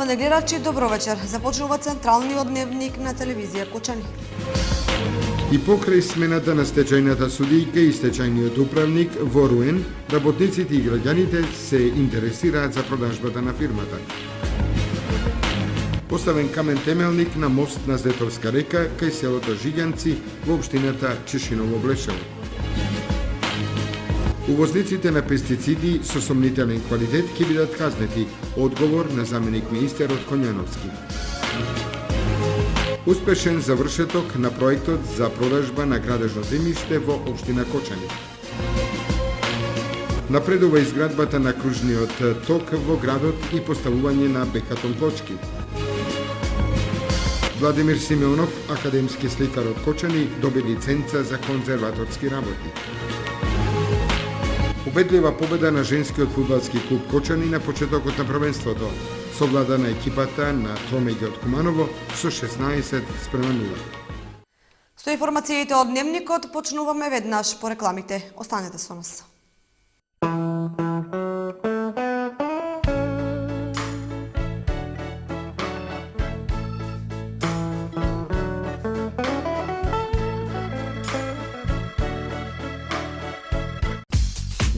Почитувани гледачи, добро вечер. Започнува централниот дневник на телевизија Кочани. И покрај смената на стечајната судијка и стечајниот управник во Руен, работниците и граѓаните се интересираат за продажбата на фирмата. Поставен камен темелник на мост на Зетовска река кај селото Жиѓанци во општината Чешиново Блешево. Увозниците на пестициди со сомнителен квалитет ќе бидат казнети, одговор на заменик министерот Коњановски. Успешен завршеток на проектот за продажба на градежно земјиште во општина Кочани. Напредува изградбата на кружниот ток во градот и поставување на бекатон плочки. Владимир Симеонов, академски сликар од Кочани, доби лиценца за конзерваторски работи. Убедлива победа на женскиот фудбалски клуб Кочани на почетокот на првенството, совлада на екипата на Тромеѓа од Куманово со 16:0. Со информациите од дневникот почнуваме веднаш по рекламите. Останете со нас.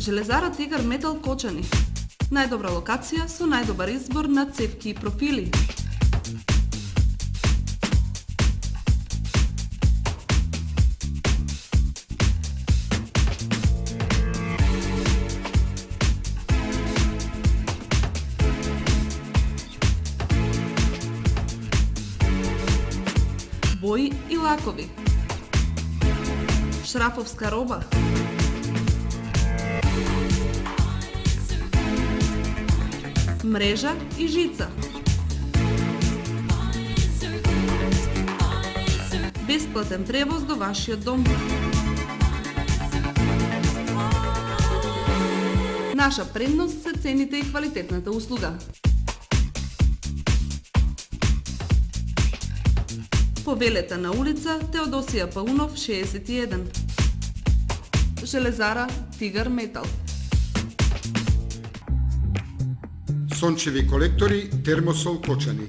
Железара Тигар Метал Кочани. Најдобра локација со најдобар избор на цевки и профили. Бои и лакови. Шрафовска роба. Мрежа и жица. Бесплатен превоз до вашиот дом. Наша предност се цените и квалитетната услуга. Повелете на улица Теодосија Паунов 61. Железара Тигар Метал. Сончеви колектори Термосол Кочани.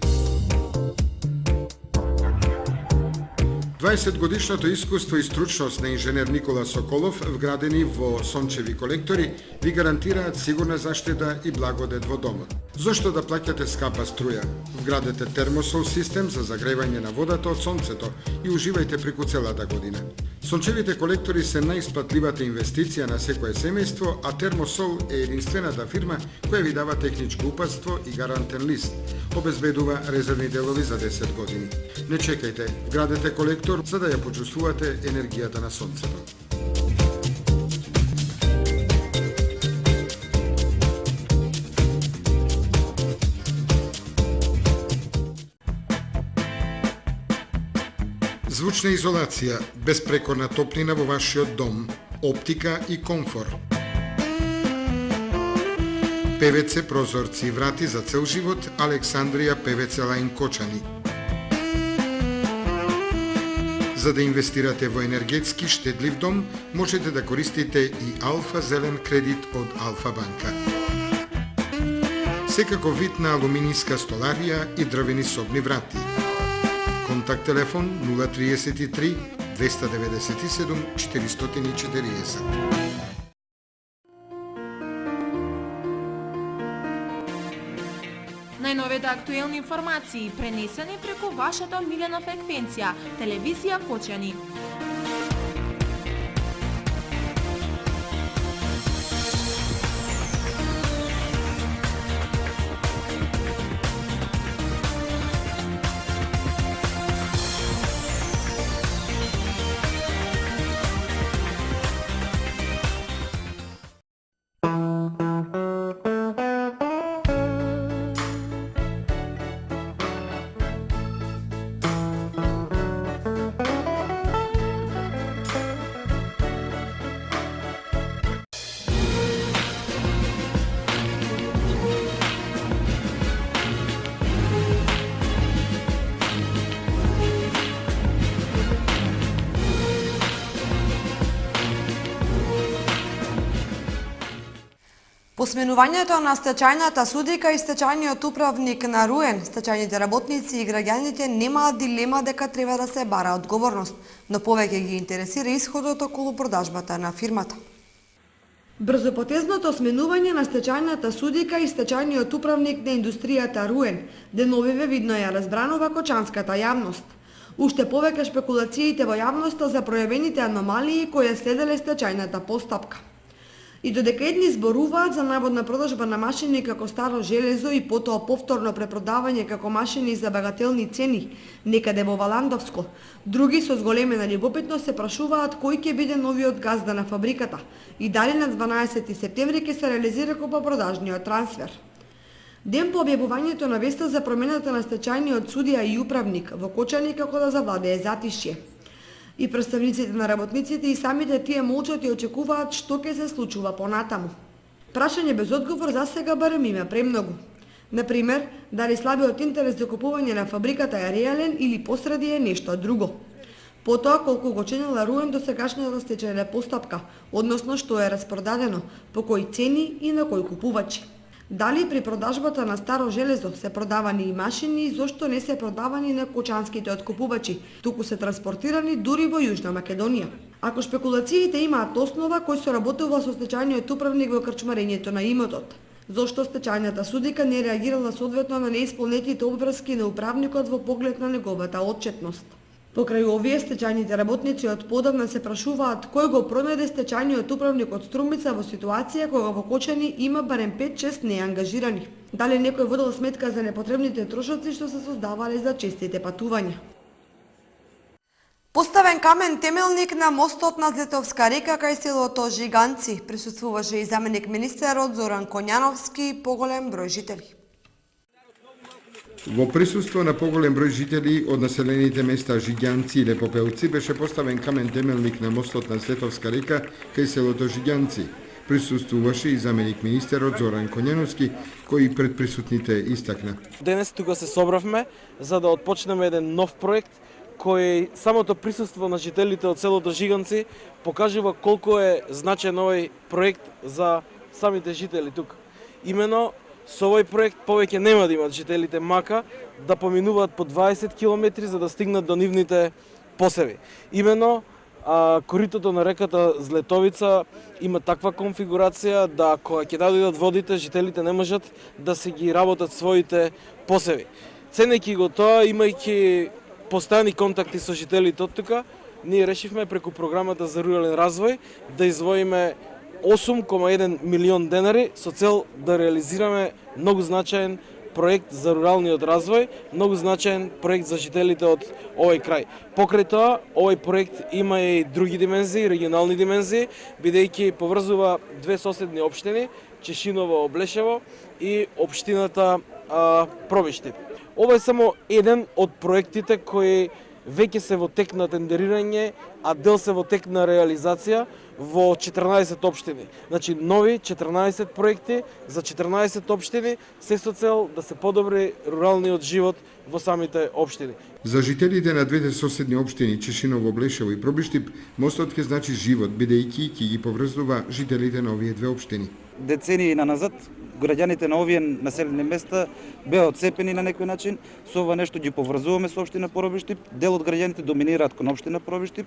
20-годишното искуство и стручност на инженер Никола Соколов, вградени во сончеви колектори, ви гарантираат сигурна заштита и благодет во домот. Зошто да плаќате скапа струја? Вградете термосол систем за загревање на водата од сонцето и уживајте преку целата година. Сончевите колектори се најисплатливата инвестиција на секое семејство, а Термосол е единствената фирма која ви дава техничко упатство и гарантен лист. Обезбедува резервни делови за 10 години. Не чекајте, вградете колектор за да ја почувствувате енергијата на сонцето. Звучна изолација, безпрекорна топлина во вашиот дом, оптика и комфор. ПВЦ прозорци и врати за цел живот, Александрија ПВЦ Лајн Кочани. За да инвестирате во енергетски штедлив дом, можете да користите и Алфа Зелен кредит од Алфа банка. Секако вид на алуминијска столарија и дрвени собни врати. Контакт телефон 033 297 440. Најновите актуелни информации пренесени преку вашата омилена фреквенција, телевизија Кочани. По сменувањето на стечајната судика и стечајниот управник на Руен, стечајните работници и граѓаните немаат дилема дека треба да се бара одговорност, но повеќе ги интересира исходот околу продажбата на фирмата. Брзопотезното сменување на стечајната судика и стечајниот управник на индустријата Руен деновиве видно ја разбранува кочанската јавност. Уште повеќе шпекулациите во јавноста за пројавените аномалии кои следеле стечајната постапка. И додека едни зборуваат за наводна продажба на машини како старо железо и потоа повторно препродавање како машини за багателни цени некаде во Валандовско, други со зголемена љубопитност се прашуваат кој ќе биде новиот газда на фабриката и дали на 12 септември ќе се реализира купопродажниот трансфер. Ден по објавувањето на веста за промената на стечајниот судија и управник во Кочани како да завладее затишје. И представниците на работниците и самите тие молчат и очекуваат што ќе се случува понатаму. Прашање без одговор засега барем има премногу. Например, дали слабиот интерес за купување на фабриката е реален или посреди е нешто друго. Потоа колку го чинела Руен до сегашната стечајна постапка, односно што е распродадено, по кои цени и на кој купувачи. Дали при продажбата на старо железо се продавани и машини и зошто не се продавани на кочанските откупувачи, туку се транспортирани дури во Јужна Македонија. Ако шпекулациите имаат основа, кој се работува со стечајниот управник во крчмарењето на имотот? Зошто стечајната судика не реагирала соодветно на неисполнетите обврски на управникот во поглед на неговата отчетност? Покрај овие стечајните работници од подавна се прашуваат кој го пронајде стечајниот управник од Струмица во ситуација кога во Кочани има барем 5-6 неангажирани. Дали некој водел сметка за непотребните трошоци што се создавале за честите патувања? Поставен камен темелник на мостот на Злетовска река кај селото Жиганци присуствуваше и заменик министерот Зоран Коњановски и поголем број жители. Во присуство на поголем број жители од населените места Жиѓанци и Лепопелци беше поставен камен темелник на мостот на Злетовска река кај селото Жиѓанци. Присуствуваше и заменик министерот Зоран Коњановски, кој пред присутните истакна. Денес тука се собравме за да отпочнеме еден нов проект кој самото присуство на жителите од селото Жиганци покажува колку е значаен овој проект за самите жители тука. Имено со овој проект повеќе нема да имат жителите мака да поминуваат по 20 километри за да стигнат до нивните посеви. Имено коритото на реката Злетовица има таква конфигурација да кога ќе дојдат водите, жителите не можат да се ги работат своите посеви. Ценејќи го тоа, имајќи постојани контакти со жителите од тука, ние решивме преку програмата за рурален развој да издвоиме 8,1 милион денари со цел да реализираме многу значаен проект за руралниот развој, многу значаен проект за жителите од овој крај. Покрај тоа, овој проект има и други димензии, регионални димензии, бидејќи поврзува две соседни општини, Чешиново, Облешево и општината Пробиштип. Ова е само еден од проектите кои веќе се во тек на тендерирање, а дел се во тек на реализација во 14 општини. Значи, нови 14 проекти за 14 општини, се со цел да се подобри руралниот живот во самите општини. За жителите на двете соседни општини, Чешиново, Блешево и Пробиштип, мостот ќе значи живот, бидејќи ќе ги поврзува жителите на овие две општини. Децении назад граѓаните на овие населени места беа отцепени на некој начин. Со ова нешто ги поврзуваме со општина Пробиштип. Дел од граѓаните доминираат кон општина Пробиштип.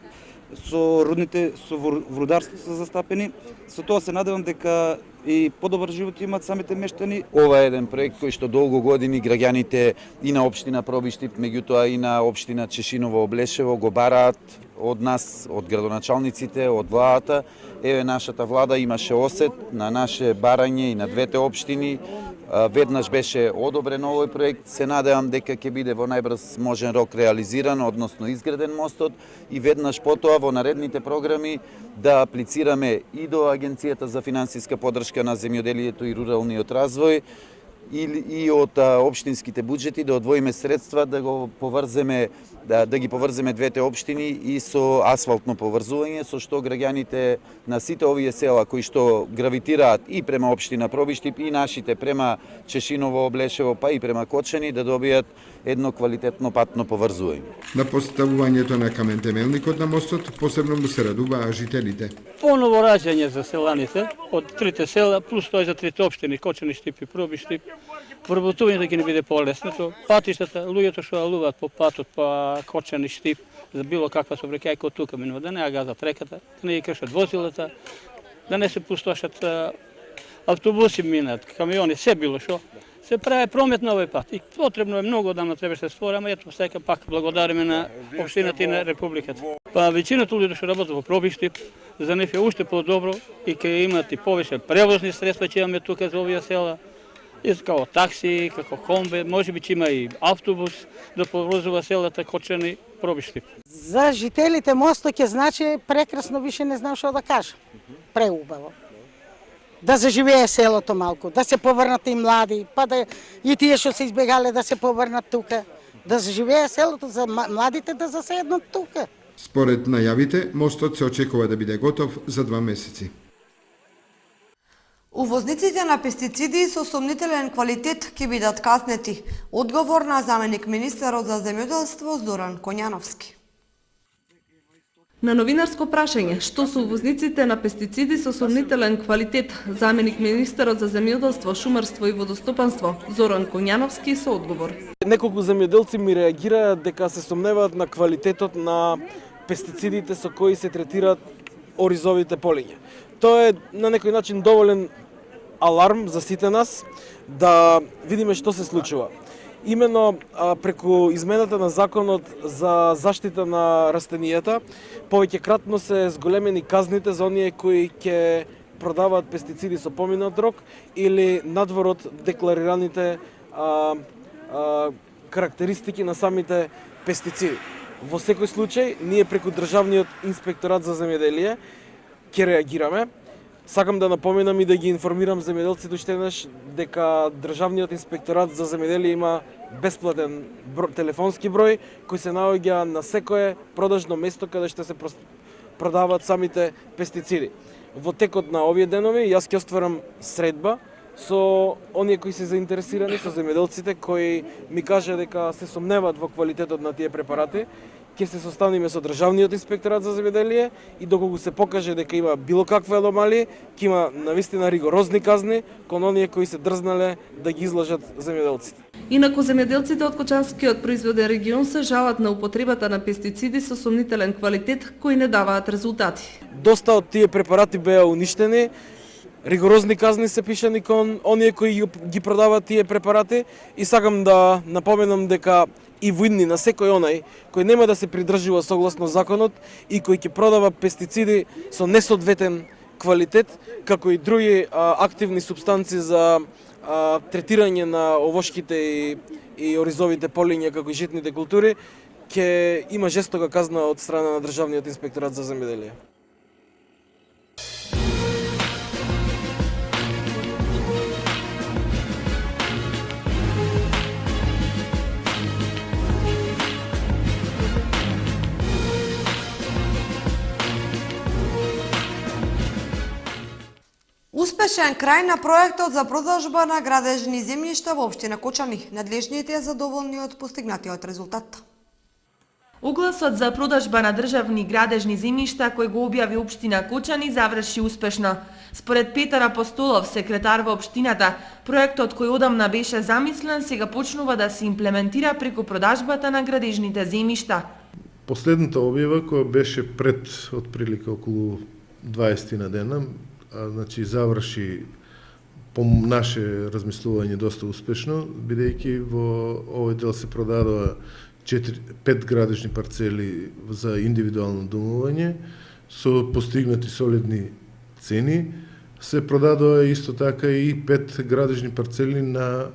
Со родните со рударството се застапени. Со тоа се надевам дека и подобар живот имаат самите мештани. Ова е еден проект кој што долго години граѓаните и на општина Пробиштип, меѓутоа и на општина Чешиново, Облешево го бараат од нас, од градоначалниците, од владата. Еве нашата влада имаше осет на наше барање и на двете општини. Веднаш беше одобрен овој проект. Се надевам дека ќе биде во најбрз можен рок реализиран, односно изграден мостот и веднаш потоа во наредните програми да аплицираме и до Агенцијата за финансиска поддршка на земјоделието и руралниот развој и од општинските буџети да одвоиме средства да го поврземе да ги поврземе двете општини и со асфалтно поврзување, со што граѓаните на сите овие села кои што гравитираат и према општина Пробиштип и нашите према Чешиново, Облешево, па и према Кочани да добијат едно квалитетно патно поврзување. На поставувањето на камен темелникот на мостот посебно му се радуваа жителите. Поново раѓање за селаните од трите села, плюс тој за трите општини, Кочани, Штип и Пробиштип. Вработувањето ќе не биде полесно. Патиштата, луѓето што алуваат по патот, по Кочани, Штип, за било каква сообраќајка од тука минува, да не ја газат реката, да не ја кршат возилата, да не се пустошат автобуси минат, камиони, се било што. Се прави промет на овој пат и потребно е многу одамна требаше да се створи, ама ето сега пак благодариме на општината и на републиката. Па веќината луѓе што работат во Пробиштип, за нив е уште подобро и ќе имат и повеќе превозни средства ќе имаме тука за овие села. И како такси, како комбе, можеби ќе има и автобус да поврзува селата Кочани, Пробиштип. За жителите мостот ќе значи прекрасно, више не знам што да кажам. Преубаво. Да заживее селото малку, да се поврнат и млади, па да и тие што се избегале да се поврнат тука. Да заживее селото, за младите да заседнат тука. Според најавите, мостот се очекува да биде готов за 2 месеци. Увозниците на пестициди со сомнителен квалитет ќе бидат казнети. Одговор на заменик министерот за земјоделство Зоран Коњановски. На новинарско прашање, што се увозниците на пестициди со сомнителен квалитет, заменик министерот за земјоделство, шумарство и водостопанство Зоран Коњановски со одговор. Неколку земјоделци ми реагираат дека се сомневаат на квалитетот на пестицидите со кои се третираат оризовите полиња. Тоа е на некој начин доволен аларм за сите нас да видиме што се случува. Именно преку измената на законот за заштита на растенијата, повеќекратно се зголемени казните за оние кои ќе продаваат пестициди со поминат рок или надвор од декларираните карактеристики на самите пестициди. Во секој случај, ние преку Државниот инспекторат за земјоделие ќе реагираме. Сакам да напоменам и да ги информирам земјоделците уште еднаш дека Државниот инспекторат за земјоделие има бесплатен телефонски број кој се наоѓа на секое продажно место каде што се продаваат самите пестициди. Во текот на овие денови јас ќе остварам средба со оние кои се заинтересирани, со земјоделците кои ми кажа дека се сомневаат во квалитетот на тие препарати. Ќе се состаниме со Државниот инспекторат за земјоделие и доколку се покаже дека има било каква аномалија, ќе има навистина ригорозни казни кон оние кои се дрзнале да ги излажат земјоделците. Инаку земјоделците од Кочанскиот производен регион се жалат на употребата на пестициди со сомнителен квалитет кои не даваат резултати. Доста од тие препарати беа уништени, ригорозни казни се пишани кон оние кои ги продаваат тие препарати и сакам да напоменам дека и воидни на секој онај кој нема да се придржува согласно законот и кој ќе продава пестициди со несоодветен квалитет, како и други активни супстанци за третирање на овошките и оризовите полиња како и житните култури, ќе има жестока казна од страна на Државниот инспекторат за земјоделие. Успешен крај на проектот за продажба на градежни земјишта во општина Кочани. Надлежните задоволни од постигнатиот резултат. Огласот за продажба на државни градежни земјишта кој го објави општина Кочани заврши успешно. Според Петар Апостолов, секретар во општината, проектот кој одамна беше замислен сега почнува да се имплементира преку продажбата на градежните земјишта. Последната објава која беше пред отприлика околу 20 на дена, значи заврши по наше размислување доста успешно, бидејќи во овој дел се продадоа 5 градежни парцели за индивидуално домување со постигнати солидни цени. Се продадоа исто така и 5 градежни парцели на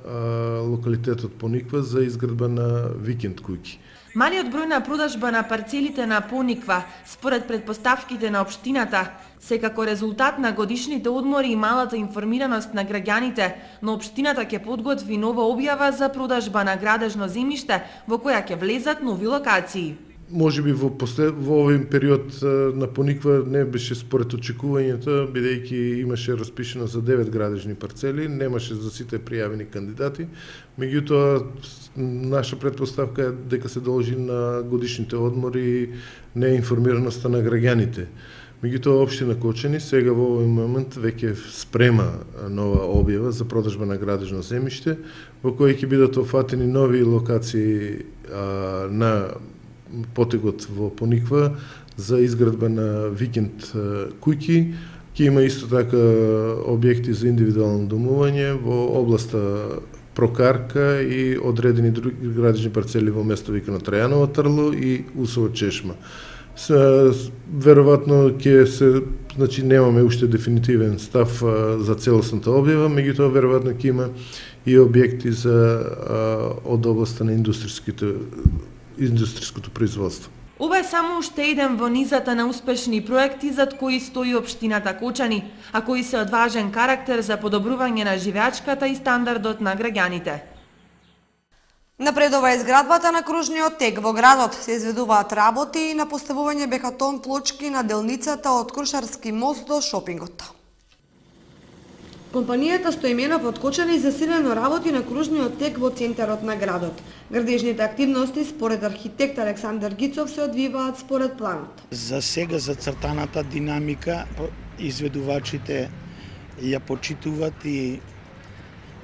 локалитетот Пониква за изградба на викенд куќи. Малиот број на продажба на парцелите на пониква, според предпоставките на општината, секако резултат на годишните одмори и малата информираност на граѓаните, но општината ќе подготви нова објава за продажба на градежно земјиште во која ќе влезат нови локации. Може би во овој период на пониква не беше според очекувањата, бидејќи имаше распишено за 9 градежни парцели, немаше за сите пријавени кандидати. Меѓутоа, наша предпоставка е дека се должи на годишните одмори и неинформираноста на граѓаните. Меѓутоа, општина Кочани сега во овој момент веќе спрема нова објава за продажба на градежно земјиште, во кој ќе бидат офатени нови локации на потегот во Пониква за изградба на викенд куќи. Ќе има исто така објекти за индивидуално домување во областа Прокарка и одредени други градежни парцели во место викано Трајаново Трло и Усово Чешма. Веројатно ќе се, значи немаме уште дефинитивен став за целосната објава, меѓутоа веројатно ќе има и објекти за од областа на индустријското производство. Ова е само уште еден во низата на успешни проекти зад кои стои општината Кочани, а кои се од важен карактер за подобрување на живеачката и стандардот на граѓаните. Напредува изградбата на кружниот тек во градот, се изведуваат работи на поставување бекатон плочки на делницата од Крушарски мост до шопингот. Компанијата Стоименов од Кочани засилено работи на кружниот тек во центарот на градот. Градежните активности според архитект Александар Гицов се одвиваат според планот. За сега зацртаната динамика изведувачите ја почитуваат и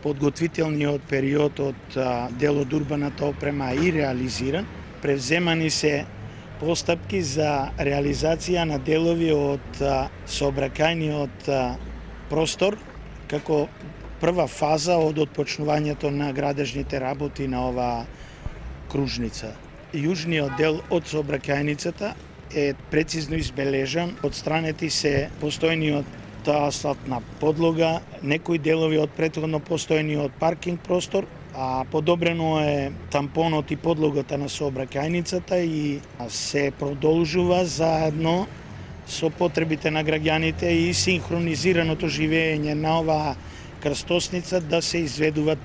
подготвителниот период од дел од урбаната опрема и реализиран. Превземани се постапки за реализација на делови од сообраќајниот простор како прва фаза од отпочнувањето на градежните работи на оваа кружница. Јужниот дел од сообраќајницата е прецизно избележан, отстранети се постојниот асфалтна подлога, некои делови од претходно постојниот паркинг простор, а подобрено е тампонот и подлогата на сообраќајницата и се продолжува заедно со потребите на граѓаните и синхронизираното живење на оваа крстосница да се изведуваат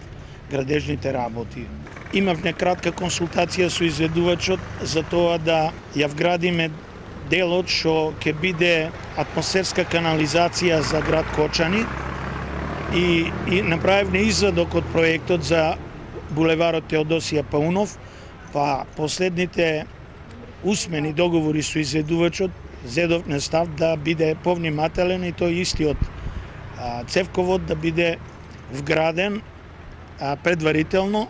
градежните работи. Имавме кратка консултација со изведувачот за тоа да ја вградиме делот што ќе биде атмосферска канализација за град Кочани и направивме извадок од проектот за булеварот Теодосија Паунов, па последните усмени договори со изведувачот зедовме став да биде повнимателен и тој истиот цевковод да биде вграден предварително,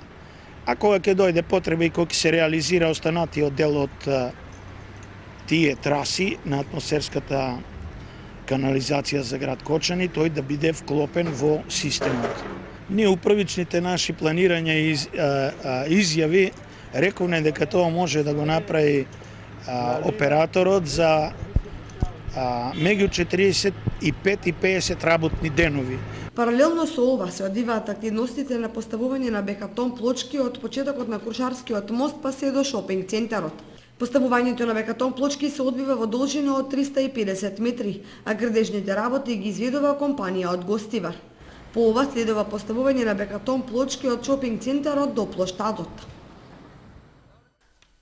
а кога ќе дојде потреба и кога ќе се реализира останатиот дел од тие траси на атмосферската канализација за град Кочани, тој да биде вклопен во системот. Ние управичните наши планирања и изјави рековме дека тоа може да го направи операторот за меѓу 45 и 50 работни денови. Паралелно со ова се одвиваат активностите на поставување на бекатон плочки од почетокот на Крушарскиот мост па се до шопинг центарот. Поставувањето на бекатон плочки се одвива во должина од 350 метри, а градежните работи ги изведува компанија од Гостивар. По ова следува поставување на бекатон плочки од шопинг центарот до плоштадот.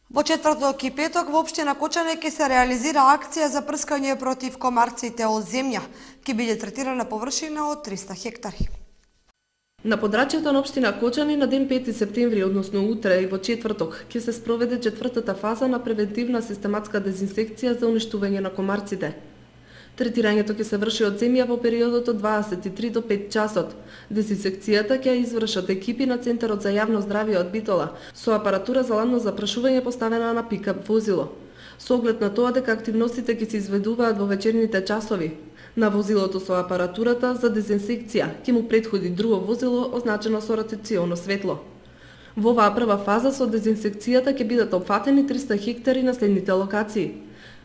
Во четврток и петок во општина Кочани ќе се реализира акција за прскање против комарците од земја. Ќе биде третирана површина од 300 хектари. На подрачјето на општина Кочани на ден 5 септември, односно утре и во четврток, ќе се спроведе четвртата фаза на превентивна систематска дезинсекција за уништување на комарците. Третирањето ќе се врши од земја во периодот од 23 до 5 часот. Дезинсекцијата ќе извршат екипи на Центарот за јавно здравје од Битола со апаратура за ладно запрашување поставена на пикап возило. Со оглед на тоа дека активностите ќе се изведуваат во вечерните часови, на возилото со апаратурата за дезинсекција ќе му претходи друго возило означено со ротационо светло. Во оваа прва фаза со дезинсекцијата ќе бидат опфатени 300 хектари на следните локации: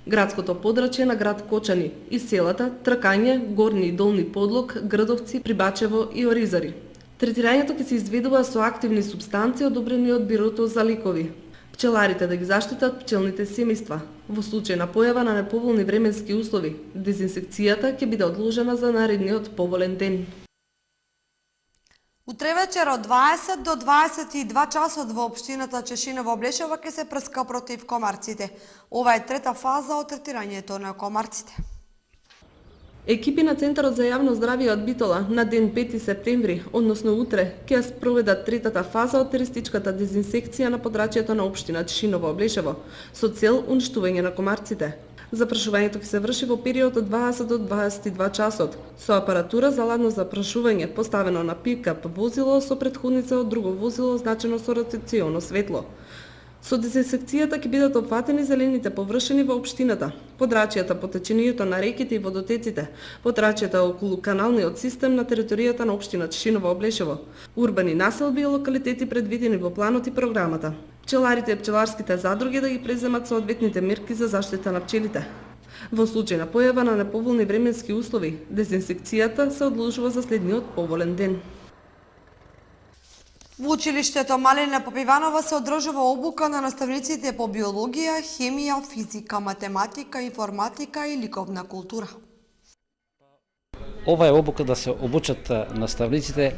градското подрачје на град Кочани и селата Тркање, Горни и Долни Подлог, Грдовци, Прибачево и Оризари. Третирањето ќе се изведува со активни супстанции одобрени од Бирото за лекови. Пчеларите да ги заштитат пчелните семејства. Во случај на појава на неповолни временски услови, дезинсекцијата ќе биде одложена за наредниот поволен ден. Утре вечер од 20 до 22 часот во општината Чешиново-Облешево ќе се прска против комарците. Ова е трета фаза од третирањето на комарците. Екипи на Центарот за јавно здравје од Битола на ден 5 септември, односно утре, ќе спроведат третата фаза од терористичката дезинсекција на подрачјето на општина Чешиново-Облешево со цел уништување на комарците. Запрашувањето ќе се врши во период од 20 до 22 часот, со апаратура за ладно запрашување поставено на пикап возило со претходница од друго возило означено со ротационо светло. Со дезинсекцијата ќе бидат опфатени зелените површини во општината, подрачјата по течението на реките и водотеците, подрачјата околу каналниот систем на територијата на општина Чешиново-Облешево, урбани населби и локалитети предвидени во планот и програмата. Пчеларите и пчеларските задруги да ги преземат соодветните мерки за заштита на пчелите. Во случај на појава на неповолни временски услови, дезинсекцијата се одложува за следниот поволен ден. Во училиштето Малина Попиванова се одржува обука на наставниците по биологија, хемија, физика, математика, информатика и ликовна култура. Ова е обука да се обучат наставниците,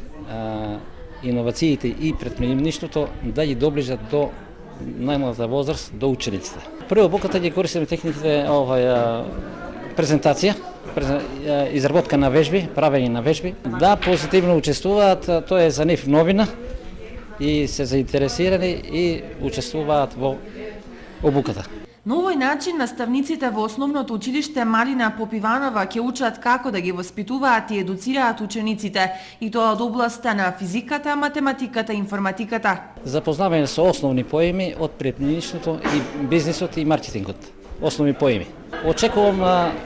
иновациите и претприемништвото да ги доближат до најмлада возраст, до учениците. Прво обуката ги користиме техниките презентација, изработка на вежби, правење на вежби, да позитивно учествуваат, тоа е за нив новина и се заинтересирани и учествуваат во обуката. На овој начин наставниците во основното училиште Малина Попиванова ќе учат како да ги воспитуваат и едуцираат учениците, и тоа од областа на физиката, математиката и информатиката. Запознавање со основни поеми од предприемништвото и бизнисот и маркетингот. Основни поеми. Очекувам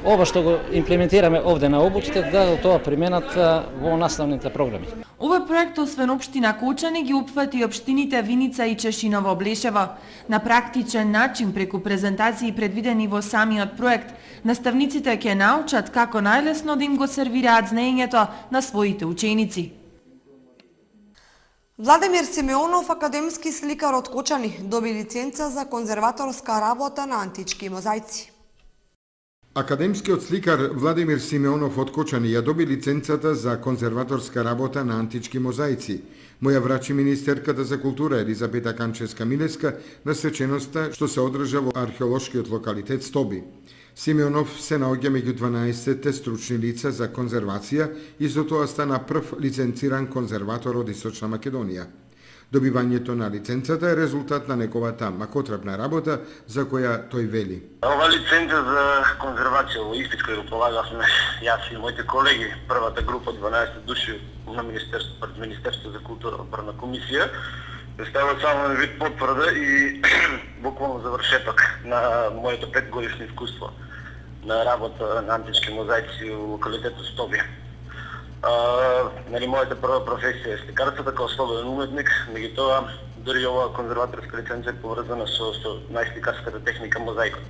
ова што го имплементираме овде на обучите да тоа применат во наставните програми. Овој проект освен општина Кочани ги опфати и општините Виница и Чешиново-Облешево. На практичен начин преку презентации предвидени во самиот проект, наставниците ќе научат како најлесно да им го сервираат знаењето на своите ученици. Владимир Симеонов, академски сликар од Кочани, доби лиценца за конзерваторска работа на антички мозаици. Академскиот сликар Владимир Симеонов од Кочани ја доби лиценцата за конзерваторска работа на антички мозаици. Му ја врачи министерката за култура Елизабета Канчевска-Милеска на свеченоста што се одржа во археолошкиот локалитет Стоби. Симеонов се наоѓа меѓу 12 стручни лица за конзервација и за тоа стана прв лиценциран конзерватор од Источна Македонија. Добивањето на лиценцата е резултат на неговата макотрапна работа за која тој вели. Ова лиценца за конзервација во испит кој го полагавме јас и моите колеги, првата група 12 души на Министерство за култура, одборна комисија, представува само вид потврда и буквално завршеток на моето 5-годишно искуство на работа на антички мозаици во локалитетот Стоби. Мојата прва професија е сликарството како слободен уметник, меѓутоа дури оваа конзерваторска лиценца е поврзана со најсликарската техника мозаикот.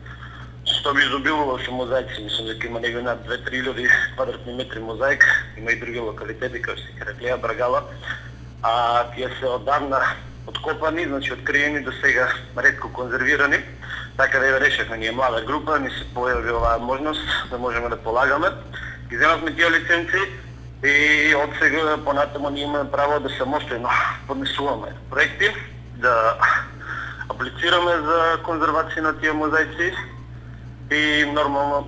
Што би изобилува со мозаици, мислам дека има негде над 2-3 квадратни метри мозаик, има и други локалитети како се Хераклеја, Брагала, а тие се одавна откопани, значи откриени до сега ретко конзервирани, така да ја решевме ние млада група, ни се појави оваа можност да можеме да полагаме. Ги земавме тие лиценци и од сега понатаму ние имаме право да самостојно поднесуваме проекти, да аплицираме за конзервација на тие мозаици и нормално,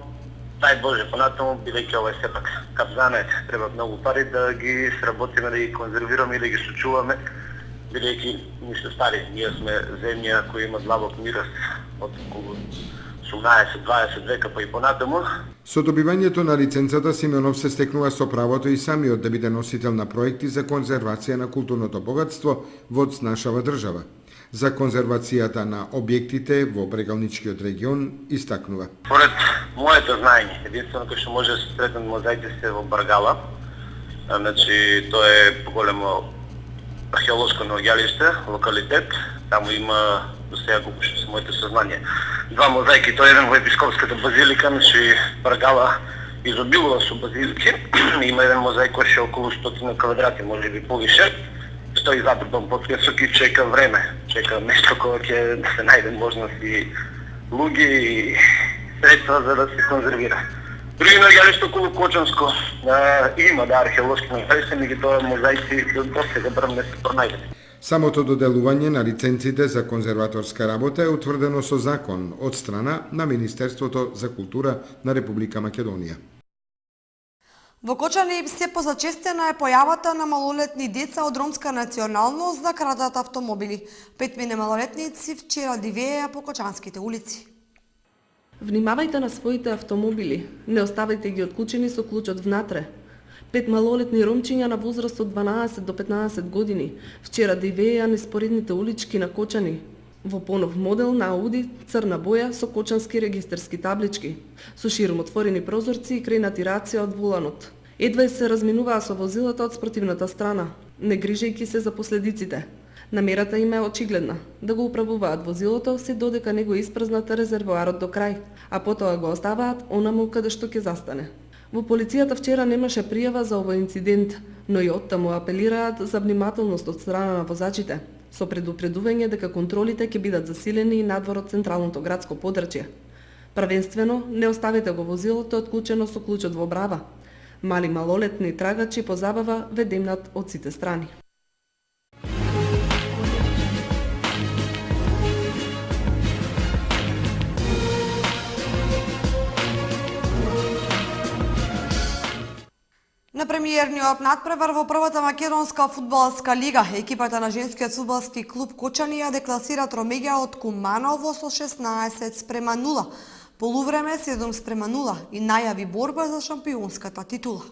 дај Боже, понатаму, бидејќи ова е сепак кап занет, треба многу пари да ги сработиме, да ги конзервираме и да ги сочуваме, бидејќи ние сме стари, ние сме земја која има длабок мирас од околу 18-20 века па и понатаму. Со добивањето на лиценцата Симеонов се стекнува со правото и самиот да биде носител на проекти за конзервација на културното богатство во нашава држава. За конзервацијата на објектите во Брегалничкиот регион истакнува. Поред моето знаење, единствено кој што може да се сретнат мозаици се во Бргала. Значи, тоа е поголемо археолошко наоѓалиште, локалитет. Таму има до сега колку што се моето сознание. Два мозаики, тоа е еден во епископската базилика, значи Бргала изобилува со базилики. Има еден мозаик кој е околу 100 квадрати, може би повише. Стои затрпан под песок и чека време, чека нешто кога ќе се најде можност и луѓе и средства за да се конзервира. Други наоѓалишта околу Кочанско има археолошки наоѓалишта, меѓутоа мозаици до сега брм не се пронајдени. Самото доделување на лиценците за конзерваторска работа е утврдено со закон од страна на Министерството за култура на Република Македонија. Во Кочани се позачестена е појавата на малолетни деца од ромска националност за крадат автомобили. 5 малолетници вчера дивееја по кочанските улици. Внимавајте на своите автомобили, не оставајте ги отклучени со клучот внатре. 5 малолетни ромчиња на возраст од 12 до 15 години вчера дивееја низ поредните улички на Кочани во понов модел на Ауди црна боја со кочански регистерски таблички, со широм отворени прозорци и кренати рација од воланот. Едва се разминуваа со возилата од спротивната страна, не грижејќи се за последиците. Намерата им е очигледна да го управуваат возилото се додека не го испразнат резервоарот до крај, а потоа го оставаат онаму каде што ќе застане. Во полицијата вчера немаше пријава за овој инцидент, но и оттаму апелираат за внимателност од страна на возачите, со предупредување дека контролите ќе бидат засилени и надвор од централното градско подрачје. Првенствено, не оставете го возилото отклучено со клучот во брава. Мали малолетни трагачи по забава ведемнат од сите страни. На премиерниот надпревар во првата македонска фудбалска лига, екипата на женскиот фудбалски клуб Кочани ја декласира Тромеѓа од Куманово со 16:0, полувреме 7:0 и најави борба за шампионската титула.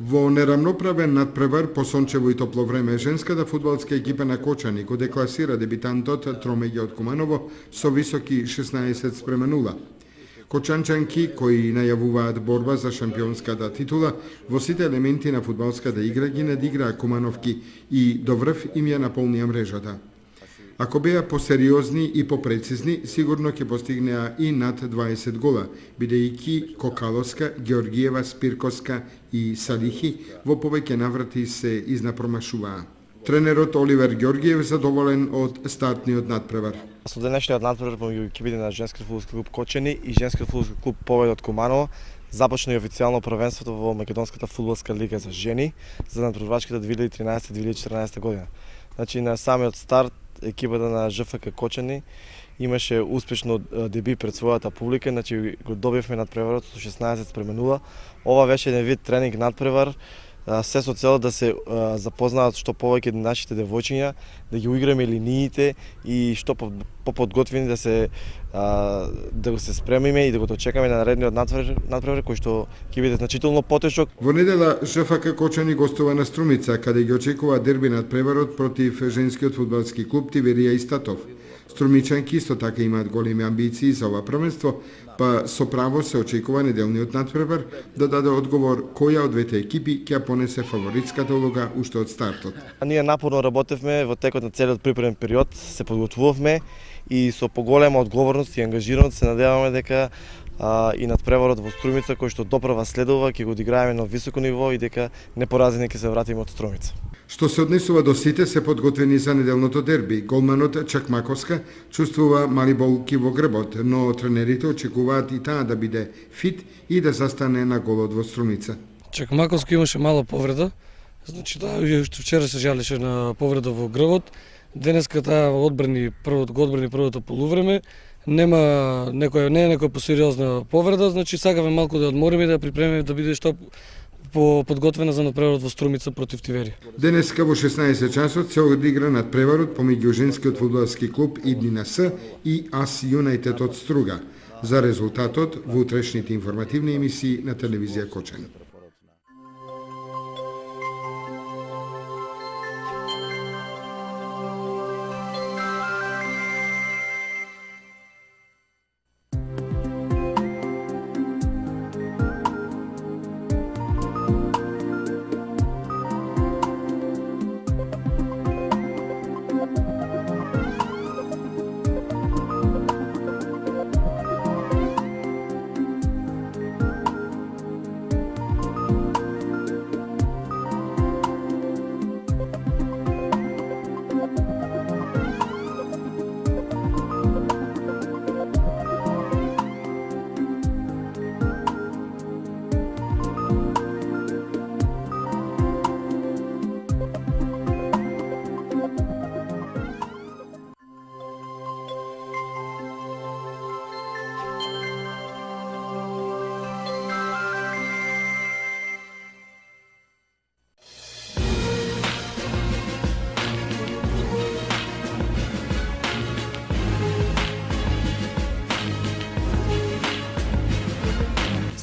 Во нерамноправен надпревар по сончево и топло време, женската фудбалска екипа на Кочани го декласира дебитантот Тромеѓа од Куманово со високи 16:0. Кочанчанки кои најавуваат борба за шампионската титула во сите елементи на фудбалската игра ги надиграа Кумановки и до врв им ја наполнија мрежата. Ако беа посериозни и попрецизни, сигурно ќе постигнеа и над 20 гола, бидејќи Кокаловска, Георгиева, Спирковска и Салихи во повеќе наврати се изнапромашуваа. Тренерот Оливер Георгиев задоволен од стартниот надпревар. Со денешниот надпревар помеѓу екипите на женскиот фудбалски клуб Кочани и женскиот фудбалски клуб Победа од Куманово започна и официјално првенството во Македонската фудбалска лига за жени за надпреварачката 2013-2014 година. Значи на самиот старт екипата на ЖФК Кочани имаше успешно деби пред својата публика, значи го добивме надпреварот со 16:0. Ова беше еден вид тренинг надпревар, се со цел да се запознаат што повеќе нашите девојчиња, да ги уиграме линиите и што поподготвени да го се спремиме и да го дочекаме на наредниот надпревар кој што ќе биде значително потешок. Во недела ЖФК Кочани гостува на Струмица, каде ги очекува дерби надпреварот против женскиот фудбалски клуб Тиверија и Статов. Струмичанки исто така имаат големи амбиции за ова првенство, па со право се очекува неделниот надпревар да даде одговор која од двете екипи ќе понесе фаворитската улога уште од стартот. Ние напорно работевме во текот на целиот припреден период, се подготвувавме и со поголема одговорност и ангажираност се надеваме дека и надпреварот во Струмица кој што допрва следува ќе го одиграеме на високо ниво и дека непоразени ќе се вратиме од Струмица. Што се однесува до сите, се подготвени за неделното дерби. Голманот Чакмаковска чувствува мали болки во грбот, но тренерите очекуваат и таа да биде фит и да застане на голот во Струмица. Чакмаковска имаше мала повреда, значи таа вчера се жалеше на повреда во грбот. Денеска таа одбрани првото полувреме. Не е некоја посериозна повреда, значи сакаме малку да одмориме и да припремиме да биде што подготвена за надпреварот во Струмица против Тиверија. Денеска во 16 часот се одигра надпреварот помеѓу женскиот фудбалски клуб Иднина С и АС Юнајтед од Струга. За резултатот во утрешните информативни емисии на телевизија Кочани.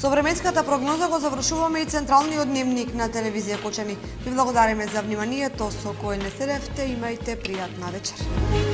Со временската прогноза го завршуваме и централниот дневник на телевизија Кочани. Ви благодариме за вниманието со кое не седевте, имајте пријатна вечер.